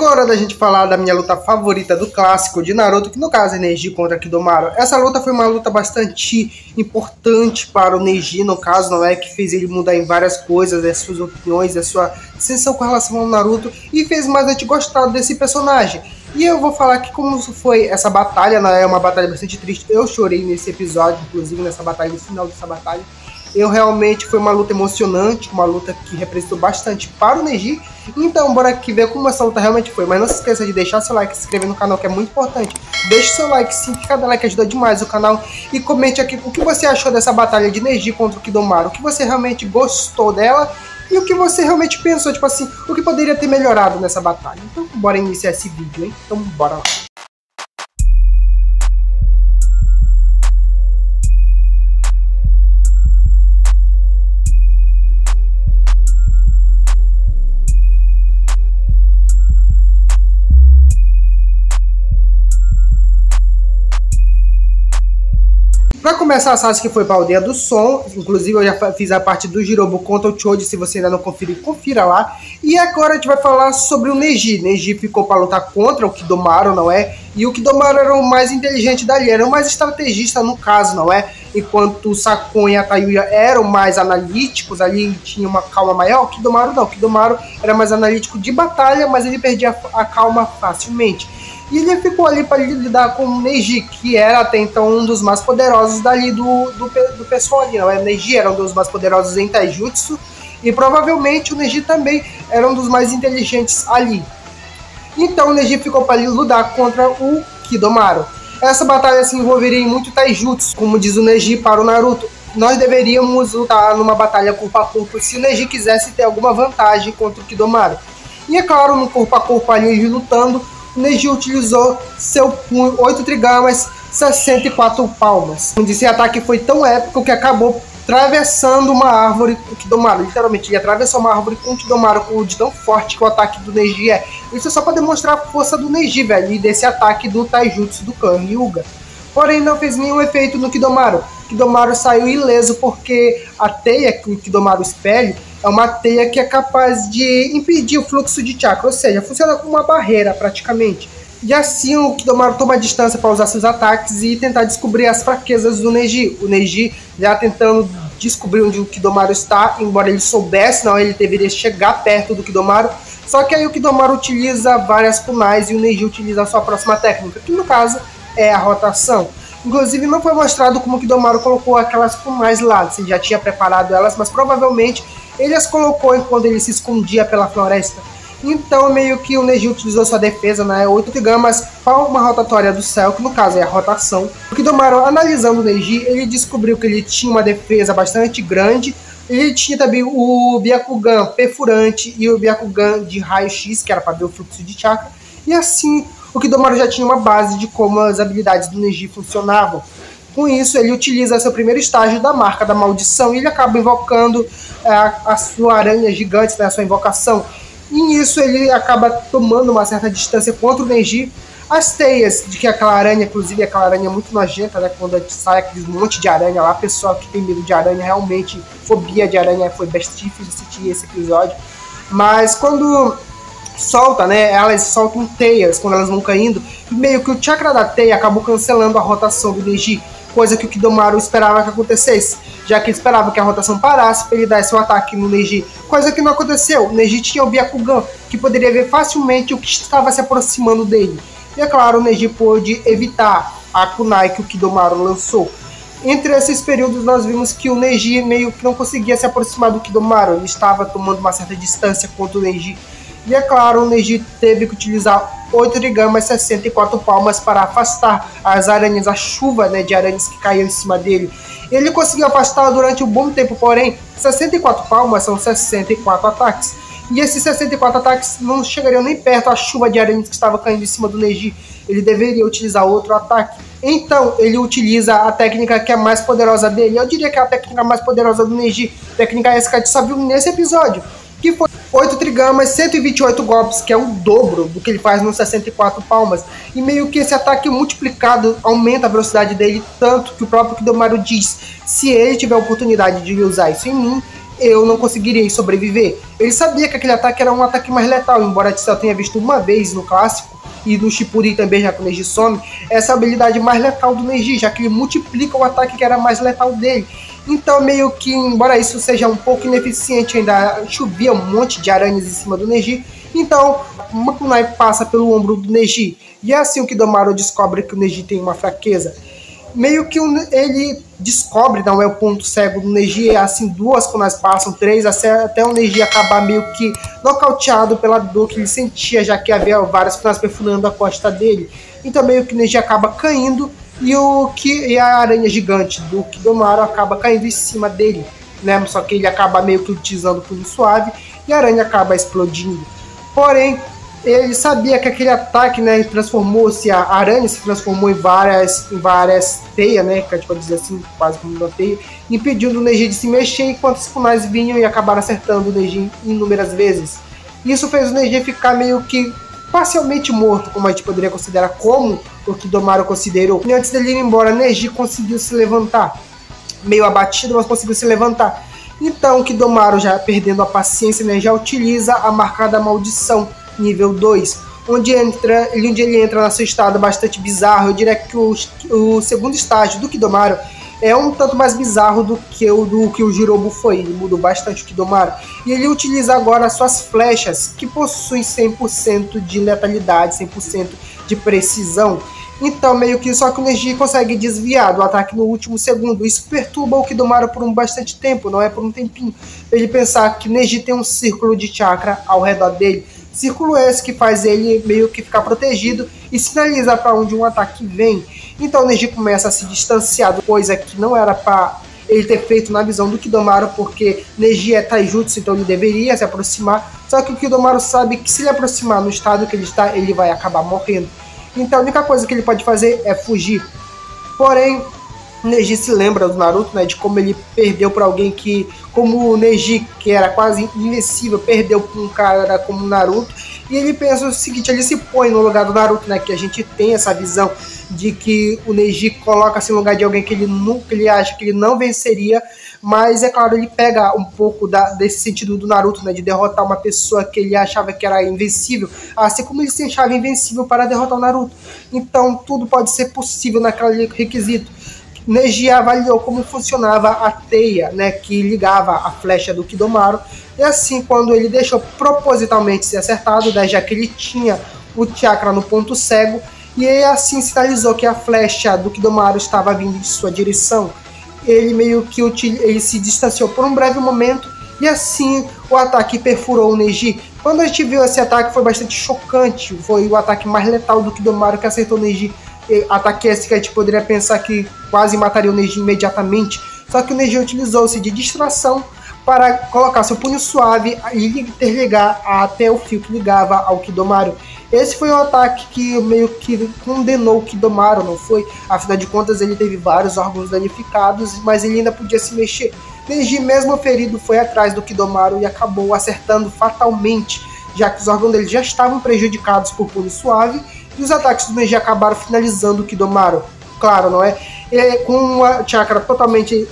Agora da gente falar da minha luta favorita do clássico de Naruto, que no caso é Neji contra Kidomaru. Essa luta foi uma luta bastante importante para o Neji, no caso, não é? Que fez ele mudar em várias coisas, as suas opiniões, a sua sensação com relação ao Naruto, e fez mais a gente gostar desse personagem. E eu vou falar que como foi essa batalha, né? É uma batalha bastante triste. Eu chorei nesse episódio, inclusive nessa batalha, no final dessa batalha. Eu realmente foi uma luta emocionante, uma luta que representou bastante para o Neji. Então, bora aqui ver como essa luta realmente foi. Mas não se esqueça de deixar seu like, se inscrever no canal, que é muito importante. Deixe seu like, sim, que cada like ajuda demais o canal. E comente aqui o que você achou dessa batalha de Neji contra o Kidomaru. O que você realmente gostou dela e o que você realmente pensou, tipo assim, o que poderia ter melhorado nessa batalha. Então, bora iniciar esse vídeo, hein? Então, bora lá. Pra começar, a Sasuke foi pra Aldeia do Som. Inclusive eu já fiz a parte do Jirobo contra o Choji. Se você ainda não conferiu, confira lá. E agora a gente vai falar sobre o Neji. Neji ficou pra lutar contra o Kidomaru, não é? E o Kidomaru era o mais inteligente dali, era o mais estrategista no caso, não é? Enquanto o Sakon e a Tayuya eram mais analíticos, ali tinha uma calma maior, o Kidomaru não. O Kidomaru era mais analítico de batalha, mas ele perdia a calma facilmente. E ele ficou ali para lidar com o Neji, que era até então um dos mais poderosos dali do pessoal ali, não é? O Neji era um dos mais poderosos em Taijutsu, e provavelmente o Neji também era um dos mais inteligentes ali. Então o Neji ficou para lutar contra o Kidomaru. Essa batalha se envolveria em muito Taijutsu, como diz o Neji para o Naruto. Nós deveríamos lutar numa batalha corpo a corpo se o Neji quisesse ter alguma vantagem contra o Kidomaru. E é claro, no corpo a corpo ali lutando, o Neji utilizou seu punho, 8 trigamas, 64 palmas. Esse ataque foi tão épico que acabou atravessando uma árvore com o Kidomaru. Literalmente, ele atravessou uma árvore com o Kidomaru, de tão forte que o ataque do Neji é. Isso é só para demonstrar a força do Neji, velho, e desse ataque do Taijutsu do clã Hyuga. Porém, não fez nenhum efeito no Kidomaru. O Kidomaru saiu ileso porque a teia que o Kidomaru espelha é uma teia que é capaz de impedir o fluxo de chakra, ou seja, funciona como uma barreira praticamente. E assim o Kidomaru toma distância para usar seus ataques e tentar descobrir as fraquezas do Neji. O Neji já tentando descobrir onde o Kidomaru está, embora ele soubesse, não, ele deveria chegar perto do Kidomaru. Só que aí o Kidomaru utiliza várias kunais e o Neji utiliza a sua próxima técnica, que no caso é a rotação. Inclusive não foi mostrado como o Kidomaru colocou aquelas kunais lá, se já tinha preparado elas, mas provavelmente ele as colocou enquanto ele se escondia pela floresta. Então meio que o Neji utilizou sua defesa, né, 8 trigamas para uma rotatória do céu, que no caso é a rotação. O Kidomaru, analisando o Neji, ele descobriu que ele tinha uma defesa bastante grande. Ele tinha também o Byakugan perfurante e o Byakugan de raio-x, que era para ver o fluxo de chakra. E assim o Kidomaru já tinha uma base de como as habilidades do Neji funcionavam. Com isso, ele utiliza seu primeiro estágio da marca da maldição e ele acaba invocando a sua aranha gigante, né, a sua invocação. E nisso ele acaba tomando uma certa distância contra o Neji. As teias de que aquela aranha, inclusive aquela aranha muito nojenta, né, quando sai aquele monte de aranha lá, pessoal que tem medo de aranha, realmente, fobia de aranha, foi bastante difícil assistir esse episódio. Mas quando solta, né, elas soltam teias quando elas vão caindo, e meio que o chakra da teia acabou cancelando a rotação do Neji, coisa que o Kidomaru esperava que acontecesse, já que ele esperava que a rotação parasse para ele dar seu ataque no Neji, coisa que não aconteceu. O Neji tinha o Byakugan, que poderia ver facilmente o que estava se aproximando dele, e é claro, o Neji pôde evitar a kunai que o Kidomaru lançou. Entre esses períodos nós vimos que o Neji meio que não conseguia se aproximar do Kidomaru, ele estava tomando uma certa distância contra o Neji. E é claro, o Neji teve que utilizar 8 trigamas, 64 palmas para afastar as aranhas, a chuva, né, de aranhas que caíam em cima dele. Ele conseguiu afastar durante um bom tempo, porém, 64 palmas são 64 ataques. E esses 64 ataques não chegariam nem perto à chuva de aranhas que estava caindo em cima do Neji. Ele deveria utilizar outro ataque. Então, ele utiliza a técnica que é mais poderosa dele. Eu diria que é a técnica mais poderosa do Neji. Técnica essa que a gente só viu nesse episódio, que foi 8 trigamas, 128 golpes, que é o dobro do que ele faz nos 64 palmas. E meio que esse ataque multiplicado aumenta a velocidade dele, tanto que o próprio Kidomaru diz: se ele tiver a oportunidade de usar isso em mim, eu não conseguiria sobreviver. Ele sabia que aquele ataque era um ataque mais letal, embora só tenha visto uma vez no clássico, e no Shippuden também, já que o Neji some, essa habilidade mais letal do Neji, já que ele multiplica o ataque que era mais letal dele. Então meio que, embora isso seja um pouco ineficiente, ainda chovia um monte de aranhas em cima do Neji, então uma kunai passa pelo ombro do Neji, e é assim o Kidomaru descobre que o Neji tem uma fraqueza. Meio que ele descobre, não é o ponto cego do Neji, é assim, 2 kunais passam, 3, até o Neji acabar meio que nocauteado pela dor que ele sentia, já que havia várias kunais perfurando a costa dele. Então meio que o Neji acaba caindo, e a aranha gigante do Kidomaru acaba caindo em cima dele, né? Só que ele acaba meio que utilizando o punho suave, e a aranha acaba explodindo. Porém, ele sabia que aquele ataque, né, transformou-se, a aranha se transformou em várias teias, né, que a gente pode dizer assim, quase como uma teia, impedindo o Neji de se mexer enquanto os kunais vinham e acabaram acertando o Neji inúmeras vezes. Isso fez o Neji ficar meio que parcialmente morto, como a gente poderia considerar, como o Kidomaru considerou. E antes dele ir embora, Neji conseguiu se levantar, meio abatido, mas conseguiu se levantar. Então o Kidomaru, já perdendo a paciência, né, já utiliza a marca da maldição, nível 2, onde ele entra no seu estado bastante bizarro. Eu diria que o segundo estágio do Kidomaru é um tanto mais bizarro do que o Jirobo foi. Ele mudou bastante o Kidomaru. E ele utiliza agora as suas flechas, que possuem 100% de letalidade, 100% de precisão. Então, meio que só que o Neji consegue desviar do ataque no último segundo. Isso perturba o Kidomaru por bastante tempo, não é por um tempinho. Ele pensar que Neji tem um círculo de chakra ao redor dele. Círculo esse que faz ele meio que ficar protegido e sinaliza para onde um ataque vem. Então o Neji começa a se distanciar, coisa que não era para ele ter feito na visão do Kidomaru, porque Neji é taijutsu, então ele deveria se aproximar. Só que o Kidomaru sabe que se ele aproximar no estado que ele está, ele vai acabar morrendo. Então a única coisa que ele pode fazer é fugir. Porém, Neji se lembra do Naruto, né, de como ele perdeu para alguém que, como o Neji, que era quase invencível, perdeu para um cara como o Naruto, e ele pensa o seguinte, ele se põe no lugar do Naruto, né, que a gente tem essa visão de que o Neji coloca-se no lugar de alguém que ele acha que ele não venceria, mas é claro, ele pega um pouco desse sentido do Naruto, né, de derrotar uma pessoa que ele achava que era invencível, assim como ele se achava invencível para derrotar o Naruto. Então tudo pode ser possível naquele requisito. Neji avaliou como funcionava a teia, né, que ligava a flecha do Kidomaru, e assim, quando ele deixou propositalmente ser acertado, né, já que ele tinha o chakra no ponto cego, e ele assim sinalizou que a flecha do Kidomaru estava vindo em sua direção. Ele meio que ele se distanciou por um breve momento, e assim o ataque perfurou o Neji. Quando a gente viu esse ataque, foi bastante chocante, foi o ataque mais letal do Kidomaru que acertou o Neji. Ataque esse que a gente poderia pensar que quase mataria o Neji imediatamente, só que o Neji utilizou-se de distração para colocar seu punho suave e interligar até o fio que ligava ao Kidomaru. Esse foi um ataque que meio que condenou o Kidomaru, não foi? Afinal de contas, ele teve vários órgãos danificados, mas ele ainda podia se mexer. Neji, mesmo ferido, foi atrás do Kidomaru e acabou acertando fatalmente, já que os órgãos dele já estavam prejudicados por punho suave, e os ataques do Neji acabaram finalizando o Kidomaru. Claro, não é? Com uma chakra totalmente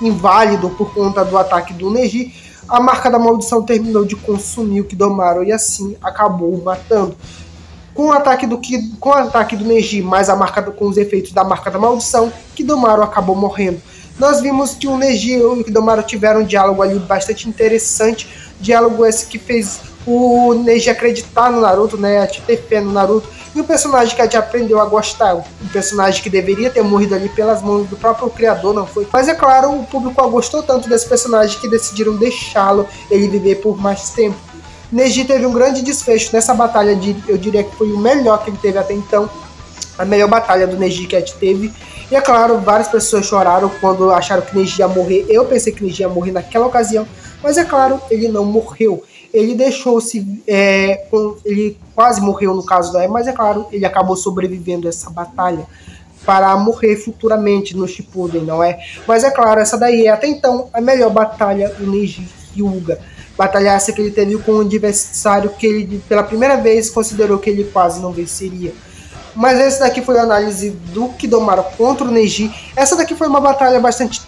inválido por conta do ataque do Neji, a marca da maldição terminou de consumir o Kidomaru e assim acabou o matando. Com o ataque do Neji, mais com os efeitos da marca da maldição, Kidomaru acabou morrendo. Nós vimos que o Neji e o Kidomaru tiveram um diálogo ali bastante interessante, diálogo esse que fez o Neji acreditar no Naruto, né, a ter fé no Naruto, e o personagem que a gente aprendeu a gostar, um personagem que deveria ter morrido ali pelas mãos do próprio criador, não foi? Mas é claro, o público gostou tanto desse personagem que decidiram deixá-lo ele viver por mais tempo. Neji teve um grande desfecho nessa batalha, eu diria que foi o melhor que ele teve até então, a melhor batalha do Neji que a gente teve. E é claro, várias pessoas choraram quando acharam que Neji ia morrer. Eu pensei que Neji ia morrer naquela ocasião, mas é claro, ele não morreu. Ele deixou-se, ele quase morreu no caso da mas é claro, ele acabou sobrevivendo a essa batalha para morrer futuramente no Shippuden, não é? Mas é claro, essa daí é até então a melhor batalha do Neji Hyuga. Batalha essa que ele teve com um adversário que ele pela primeira vez considerou que ele quase não venceria. Mas essa daqui foi a análise do Kidomaru contra o Neji. Essa daqui foi uma batalha bastante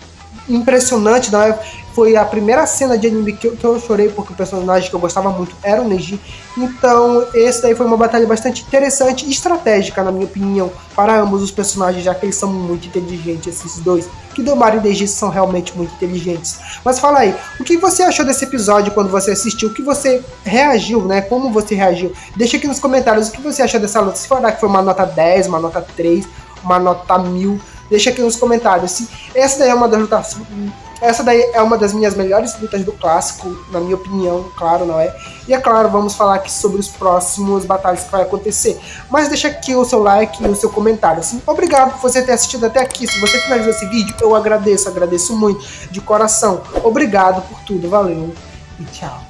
impressionante, não é? Foi a primeira cena de anime que eu chorei, porque o personagem que eu gostava muito era o Neji. Então, esse daí foi uma batalha bastante interessante e estratégica, na minha opinião, para ambos os personagens, já que eles são muito inteligentes, esses dois. Kidomaru e Neji são realmente muito inteligentes. Mas fala aí, o que você achou desse episódio quando você assistiu? O que você reagiu, né? Como você reagiu? Deixa aqui nos comentários o que você achou dessa luta. Se for que foi uma nota 10, uma nota 3, uma nota 1000, deixa aqui nos comentários. Se essa daí é uma das lutas... Essa daí é uma das minhas melhores lutas do clássico, na minha opinião, claro, não é? E é claro, vamos falar aqui sobre os próximos batalhas que vai acontecer. Mas deixa aqui o seu like e o seu comentário. Assim, obrigado por você ter assistido até aqui. Se você finalizou esse vídeo, eu agradeço muito, de coração. Obrigado por tudo, valeu e tchau.